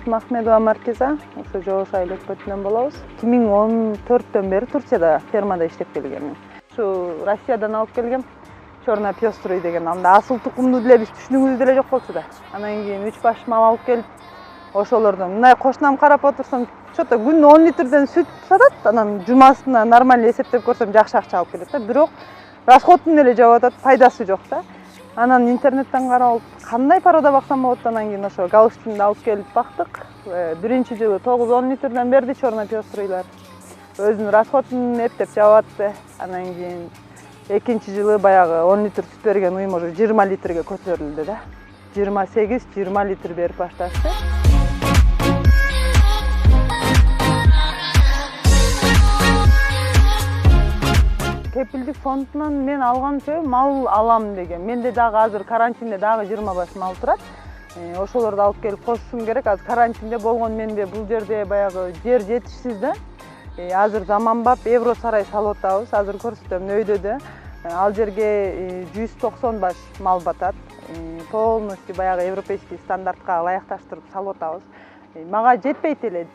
Фатыма Ахмедова Маркиза, ошо Жош айыл өкмөтүнөн болобуз. 2014-төн бери Турцияда фермада иштеп келгенмин. Ушу Россиядан алып келгем. Черная пёстрый деген. Анда асыл тукумду деле биз түшүнүгүбүз деле жок болчу да. Анан кийин 3 баш мал алып келип, ошолордон мындай кошунам карап отурсам, что-то күнүнө 10 литрден сүт сатат. Анан жумасына нормально эсептеп көрсөм жакшы акча алып келет да. Бирок расходун эле жабып атат, пайдасы жок да. Анан интернеттен карап, кандай порода баксам болот, анан кийин ошо Галштинди алып келип бактык. Биринчи жылы 9-10 литрден берди Черная пёстрыйлар. Өзүнүн расходун эптеп жабып атты. Анан кийин экинчи жылы баягы 10 литр сүт берген уйум уже 20 литрге көтөрүлдү да. 28-20 литр берип башташты. Кепилдик фондунан мен алган себебим мал алам деген. Менде дагы азыр карантинде дагы 20 баш мал турат. Ошолорду алып келип кошушум керек. Азыр карантинде болгон менде бул жерде баягы жер жетишсиз да. Азыр заманбап Евро сарай салып атабыз. Азыр көрсөтөм өйдөдө. Ал жерге 190 баш мал батат. Полностью баягы европейский стандартка ылайыкташтырып салып атабыз. Мага жетпейт эле,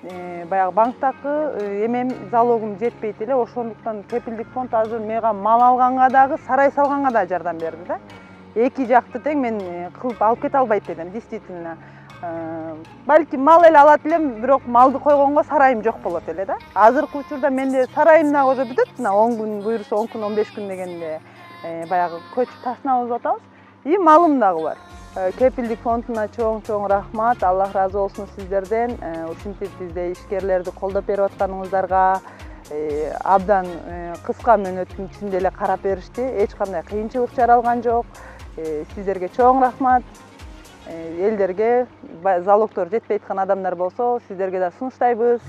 баягы банктагы эмем залогум жетпейт эле, ошондуктан кепилдик фонд азыр мага мал алганга дагы, сарай салганга да жардам берди да. Эки жакты тең мен кылып алып кете албайт элем, действительно. Балки мал эле алат элем, бирок малды койгонго сарайым жок болот эле да. Азыркы учурда менде сарайым дагы уже бүтөт, мына 10 күн буйрса 10 күн, 15 күн дегенде баягы көчүп ташынабыз деп атабыз. И малым дагы бар. Кепилдик фондуна чоң рахмат. Аллах разы болсун сиздерден. Ушинтип бизде ишкерлерди колдоп берип атканыңыздарга, абдан кыска мөөнөттүн ичинде эле карап беришти. Эч кандай кыйынчылык жаралган жок. Сиздерге чоң рахмат. Элдерге залогдор жетпей аткан адамдар болсо, сиздерге да сунуштайбыз.